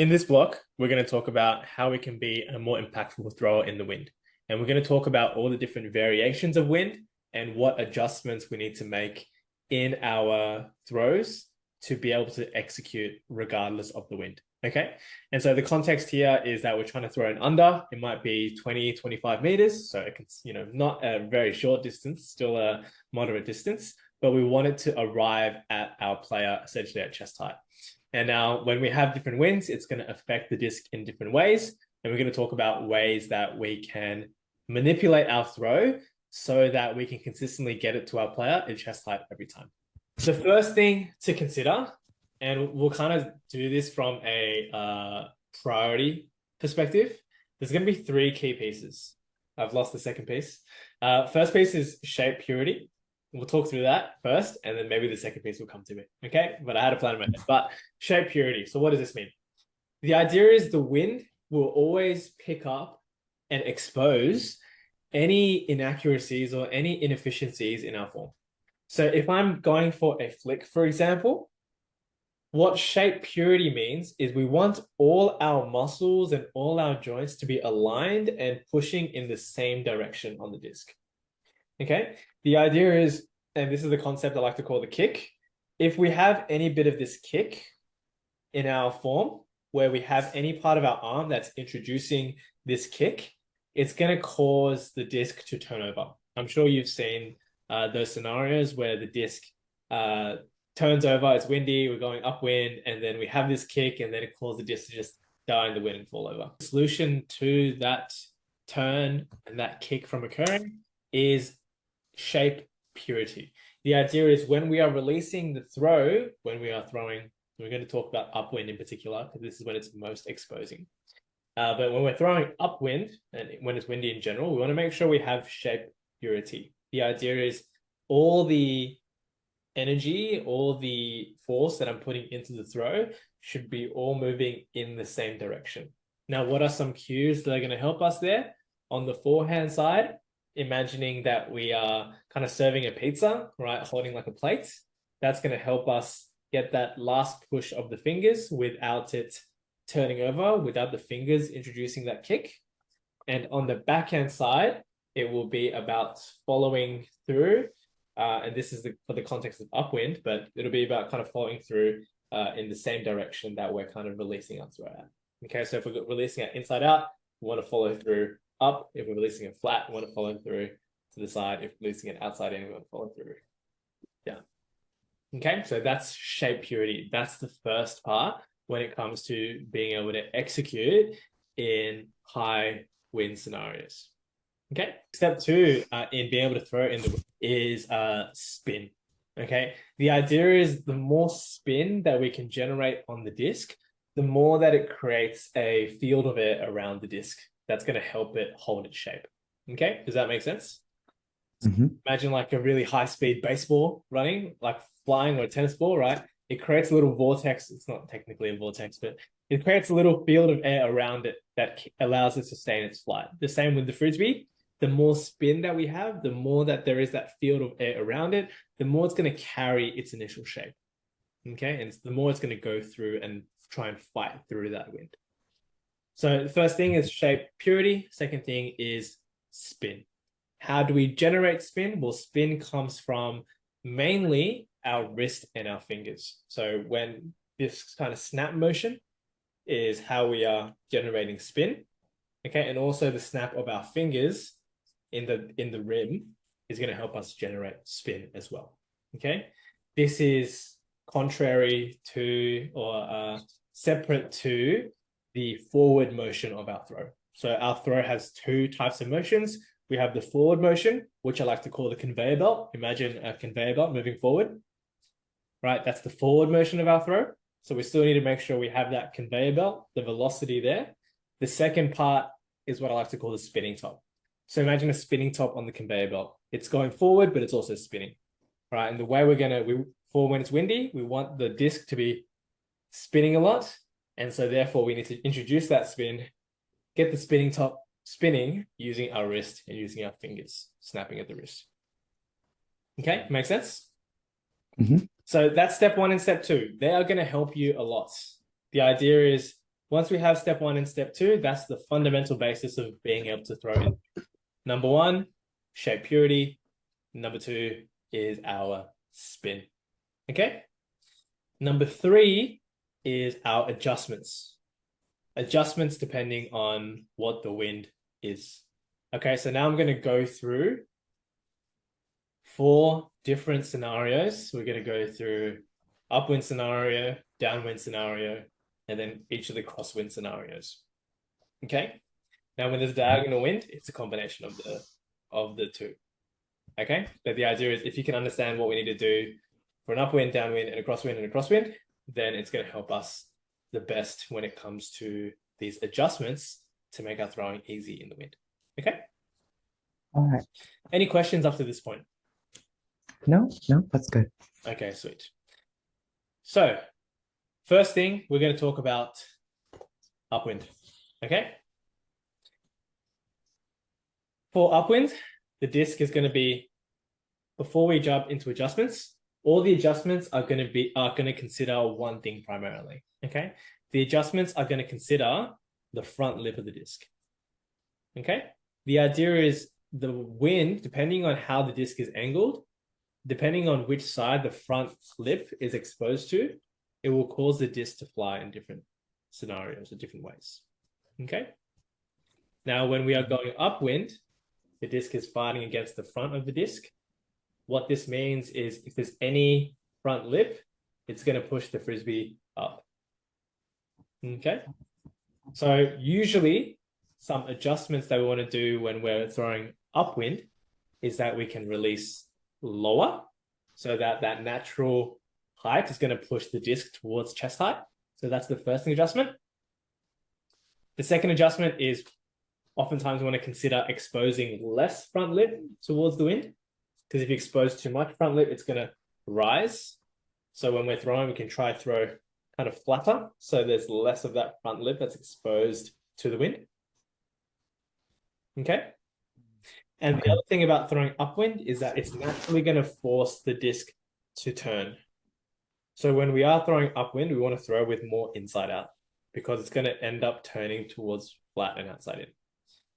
In this block, we're going to talk about how we can be a more impactful thrower in the wind. And we're going to talk about all the different variations of wind and what adjustments we need to make in our throws to be able to execute regardless of the wind. Okay. And so the context here is that we're trying to throw an under. It might be 20, 25 meters. So it can, not a very short distance, still a moderate distance, but we want it to arrive at our player essentially at chest height. And now when we have different winds, it's going to affect the disc in different ways. And we're going to talk about ways that we can manipulate our throw so that we can consistently get it to our player at chest height every time. The first thing to consider, and we'll kind of do this from a priority perspective, there's going to be three key pieces. I've lost the second piece. First piece is shape purity. We'll talk through that first, and then maybe the second piece will come to me. Okay, but I had a plan in my head. But shape purity. So what does this mean? The idea is the wind will always pick up and expose any inaccuracies or any inefficiencies in our form. So if I'm going for a flick, for example, what shape purity means is we want all our muscles and all our joints to be aligned and pushing in the same direction on the disc. Okay, the idea is, and this is the concept I like to call the kick. If we have any bit of this kick in our form, where we have any part of our arm that's introducing this kick, it's going to cause the disc to turn over. I'm sure you've seen those scenarios where the disc turns over, it's windy, we're going upwind, and then we have this kick, and then it causes the disc to just die in the wind and fall over. The solution to that turn and that kick from occurring is shape purity. The idea is when we are releasing the throw, when we are throwing, we're going to talk about upwind in particular, because this is when it's most exposing. But when we're throwing upwind, and when it's windy in general, we want to make sure we have shape purity. The idea is all the energy, all the force that I'm putting into the throw should be all moving in the same direction. Now, what are some cues that are going to help us there? On the forehand side, imagining that we are kind of serving a pizza, right? Holding like a plate. That's going to help us get that last push of the fingers without it turning over, without the fingers introducing that kick. And on the backhand side, it will be about following through. And this is for the context of upwind, but it'll be about kind of following through in the same direction that we're kind of releasing our throw at. Okay, so if we're releasing it inside out, we want to follow through up. If we're releasing it flat, we want to follow through to the side. If we're releasing it outside in, we want to follow through. Yeah. Okay, so that's shape purity. That's the first part when it comes to being able to execute in high wind scenarios. Okay, step two in being able to throw in the wind is spin. Okay, the idea is the more spin that we can generate on the disc, the more that it creates a field of air around the disc. That's going to help it hold its shape. Okay, does that make sense? Mm-hmm. Imagine like a really high-speed baseball running, like flying, or a tennis ball, right? It creates a little vortex. It's not technically a vortex, but it creates a little field of air around it that allows it to sustain its flight. The same with the frisbee. The more spin that we have, the more that there is that field of air around it, the more it's going to carry its initial shape. Okay, and the more it's going to go through and try and fight through that wind. So the first thing is shape purity. Second thing is spin. How do we generate spin? Well, spin comes from mainly our wrist and our fingers. So when this kind of snap motion is how we are generating spin. Okay, and also the snap of our fingers in the rim is going to help us generate spin as well. Okay, this is contrary to or separate to the forward motion of our throw. So our throw has two types of motions. We have the forward motion, which I like to call the conveyor belt. Imagine a conveyor belt moving forward, right? That's the forward motion of our throw. So we still need to make sure we have that conveyor belt, the velocity there. The second part is what I like to call the spinning top. So imagine a spinning top on the conveyor belt. It's going forward, but it's also spinning, right? And the way for when it's windy, we want the disc to be spinning a lot. And so therefore we need to introduce that spin, get the spinning top spinning using our wrist and using our fingers, snapping at the wrist. Okay, makes sense? Mm-hmm. So that's step one and step two. They are going to help you a lot. The idea is once we have step 1 and step 2, that's the fundamental basis of being able to throw in. Number 1, shape purity. Number 2 is our spin. Okay. Number 3 is our adjustments. Adjustments depending on what the wind is. Okay, so now I'm going to go through 4 different scenarios. We're going to go through upwind scenario, downwind scenario, and then each of the crosswind scenarios. Okay. Now, when there's diagonal wind, it's a combination of the two. Okay. But the idea is if you can understand what we need to do for an upwind, downwind, and a crosswind, then it's going to help us the best when it comes to these adjustments to make our throwing easy in the wind. Okay. All right. Any questions up to this point? No, that's good. Okay, sweet. So first thing, we're going to talk about upwind. Okay. For upwind, the disc is going to be, before we jump into adjustments, all the adjustments are going to consider one thing primarily. Okay. The adjustments are going to consider the front lip of the disc. Okay. The idea is the wind, depending on how the disc is angled, depending on which side the front lip is exposed to, it will cause the disc to fly in different scenarios or different ways. Okay. Now, when we are going upwind, the disc is fighting against the front of the disc. What this means is if there's any front lip, it's going to push the frisbee up. Okay. So usually some adjustments that we want to do when we're throwing upwind is that we can release lower so that that natural height is going to push the disc towards chest height. So that's the first adjustment. The second adjustment is oftentimes we want to consider exposing less front lip towards the wind, because if you expose too much front lip, it's going to rise. So when we're throwing, we can try throw kind of flatter, so there's less of that front lip that's exposed to the wind. Okay. And the other thing about throwing upwind is that it's naturally going to force the disc to turn. So when we are throwing upwind, we want to throw with more inside out because it's going to end up turning towards flat and outside in.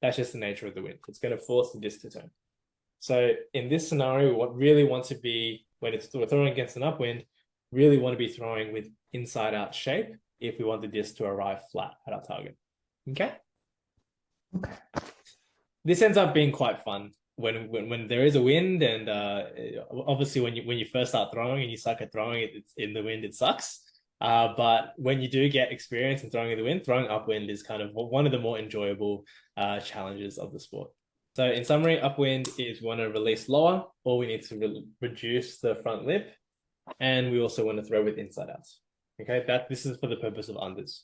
That's just the nature of the wind. It's going to force the disc to turn. So in this scenario, what really want to be, when we're throwing against an upwind, really want to be throwing with inside out shape if we want the disc to arrive flat at our target. Okay. Okay. This ends up being quite fun when there is a wind, and obviously when you first start throwing and you suck at throwing it's in the wind, it sucks. But when you do get experience in throwing in the wind, throwing upwind is kind of one of the more enjoyable challenges of the sport. So in summary, upwind is we want to release lower, or we need to reduce the front lip, and we also want to throw with inside outs. Okay, this is for the purpose of unders.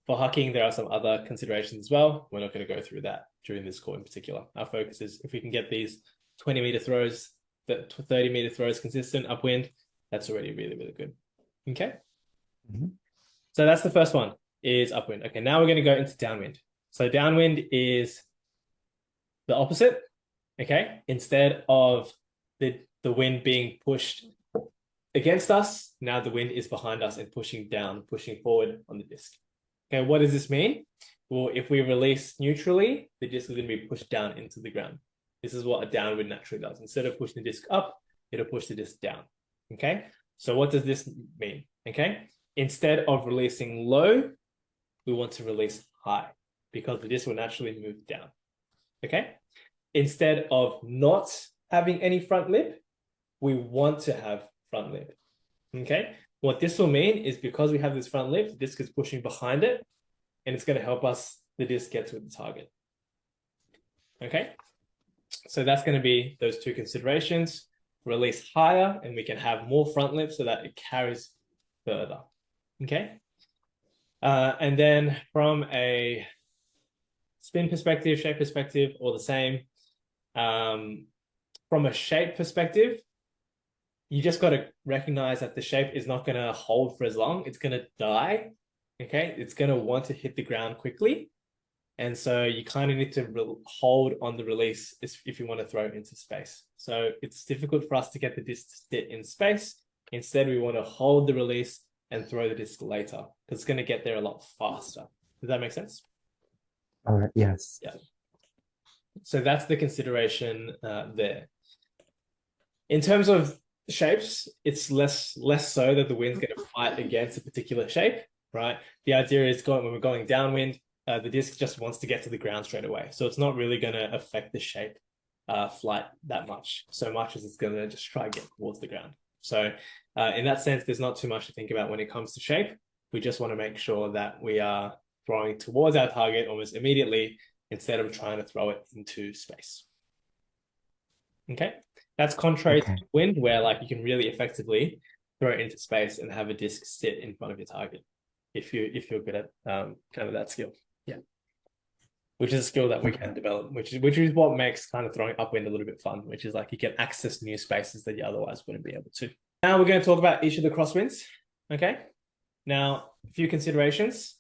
For hucking, there are some other considerations as well. We're not going to go through that during this call in particular. Our focus is if we can get these 20-meter throws, 30-meter throws consistent upwind, that's already really, really good. Okay. Mm-hmm. So that's the first one, is upwind. Okay, now we're going to go into downwind. So downwind is the opposite. Okay, instead of the wind being pushed against us, now the wind is behind us and pushing down, pushing forward on the disc. Okay, what does this mean? Well, if we release neutrally, the disc is going to be pushed down into the ground. This is what a downwind naturally does. Instead of pushing the disc up, it'll push the disc down. Okay, so what does this mean? Okay, instead of releasing low, we want to release high because the disc will naturally move down. Okay, instead of not having any front lip, we want to have front lip. Okay, what this will mean is because we have this front lip, the disc is pushing behind it, and it's going to help us, the disc get to the target. Okay, so that's going to be those two considerations. Release higher, and we can have more front lip so that it carries further. Okay, and then from a spin perspective, shape perspective, all the same. From a shape perspective, you just got to recognize that the shape is not going to hold for as long. It's going to die. Okay, it's going to want to hit the ground quickly. And so you kind of need to hold on the release if you want to throw it into space. So it's difficult for us to get the disc to sit in space. Instead, we want to hold the release and throw the disc later because it's going to get there a lot faster. Does that make sense? All right. Yes. Yeah. So that's the consideration there. In terms of shapes, it's less so that the wind's going to fight against a particular shape, right? The idea is when we're going downwind, the disc just wants to get to the ground straight away. So it's not really going to affect the shape flight that much, so much as it's going to just try to get towards the ground. So in that sense, there's not too much to think about when it comes to shape. We just want to make sure that we are throwing towards our target almost immediately instead of trying to throw it into space. Okay, that's contrary to wind, where like you can really effectively throw it into space and have a disc sit in front of your target if you're good at kind of that skill. Yeah, which is a skill that we can develop, which is what makes kind of throwing upwind a little bit fun, which is like you can access new spaces that you otherwise wouldn't be able to. Now we're going to talk about each of the crosswinds. Okay, now a few considerations.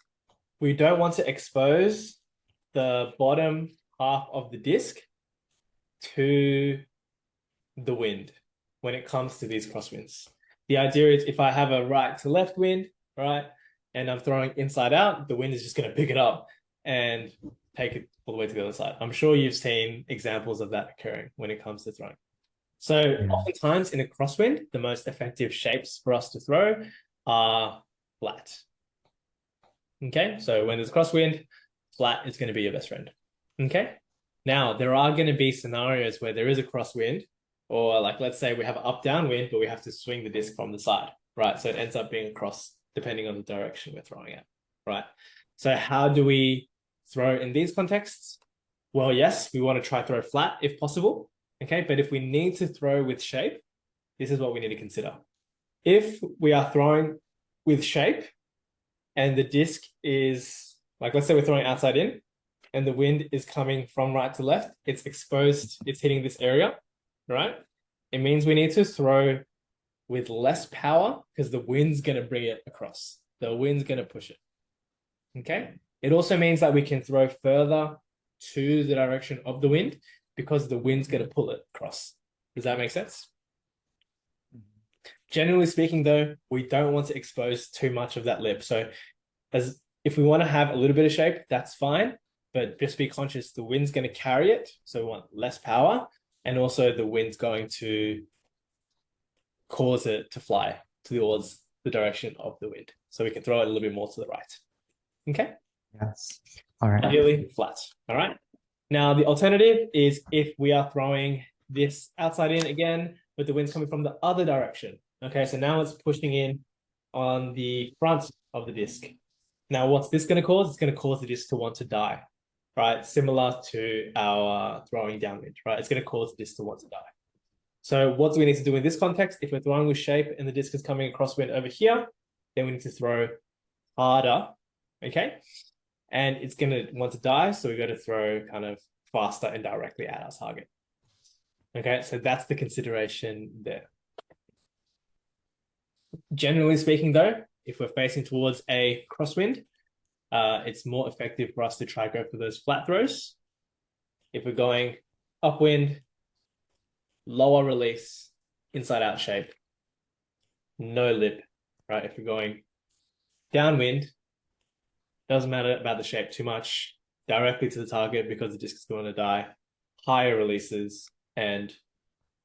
We don't want to expose the bottom half of the disc to the wind when it comes to these crosswinds. The idea is if I have a right to left wind, right, and I'm throwing inside out, the wind is just going to pick it up and take it all the way to the other side. I'm sure you've seen examples of that occurring when it comes to throwing. So oftentimes in a crosswind, the most effective shapes for us to throw are flat. Okay, so when there's crosswind, flat is going to be your best friend. Okay, now there are going to be scenarios where there is a crosswind, or like let's say we have an up-down wind, but we have to swing the disc from the side, right? So it ends up being a cross depending on the direction we're throwing at, right? So how do we throw in these contexts? Well, yes, we want to try throw flat if possible, okay? But if we need to throw with shape, this is what we need to consider. If we are throwing with shape and the disc is, like let's say we're throwing outside in and the wind is coming from right to left, it's exposed, it's hitting this area, right? It means we need to throw with less power because the wind's going to bring it across. The wind's going to push it. Okay. It also means that we can throw further to the direction of the wind because the wind's going to pull it across. Does that make sense? Generally speaking, though, we don't want to expose too much of that lip. So if we want to have a little bit of shape, that's fine. But just be conscious the wind's going to carry it. So we want less power. And also the wind's going to cause it to fly towards the direction of the wind. So we can throw it a little bit more to the right. Okay? Yes. All right. Ideally flat. All right. Now the alternative is if we are throwing this outside in again, but the wind's coming from the other direction. Okay, so now it's pushing in on the front of the disc. Now what's this going to cause? It's going to cause the disc to want to die, right? Similar to our throwing downwind, right? It's going to cause the disc to want to die. So what do we need to do in this context? If we're throwing with shape and the disc is coming across wind over here, then we need to throw harder, okay? And it's going to want to die, so we got to throw kind of faster and directly at our target. Okay, so that's the consideration there. Generally speaking, though, if we're facing towards a crosswind, it's more effective for us to try go for those flat throws. If we're going upwind, lower release, inside out shape, no lip, right? If we're going downwind, doesn't matter about the shape too much, directly to the target because the disc is going to die, higher releases and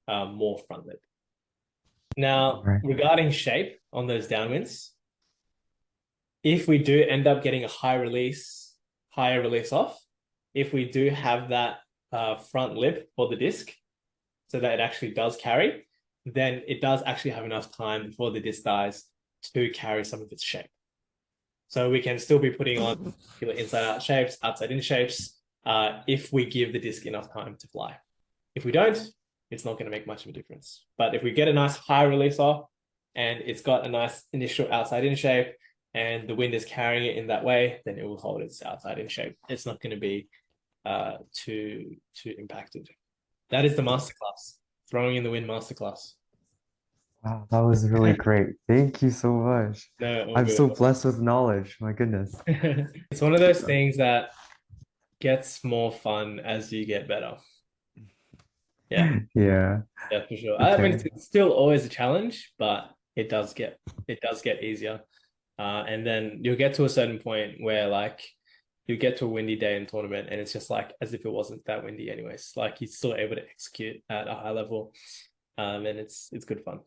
more front lip. Now, regarding shape on those downwinds, if we do end up getting a higher release off, if we do have that front lip for the disc so that it actually does carry, then it does actually have enough time before the disc dies to carry some of its shape. So we can still be putting on inside out shapes, outside in shapes, if we give the disc enough time to fly. If we don't, it's not going to make much of a difference. But if we get a nice high release off and it's got a nice initial outside in shape and the wind is carrying it in that way, then it will hold its outside in shape. It's not going to be too impacted. That is the masterclass, throwing in the wind masterclass. Wow, that was really great. Thank you so much. No, I'm so blessed with knowledge. My goodness. It's one of those things that gets more fun as you get better. Yeah. Yeah. Yeah, for sure. Okay. I mean, it's still always a challenge, but it does get easier. And then you'll get to a certain point where like you get to a windy day in tournament and it's just like as if it wasn't that windy anyways. Like he's still able to execute at a high level. And it's good fun.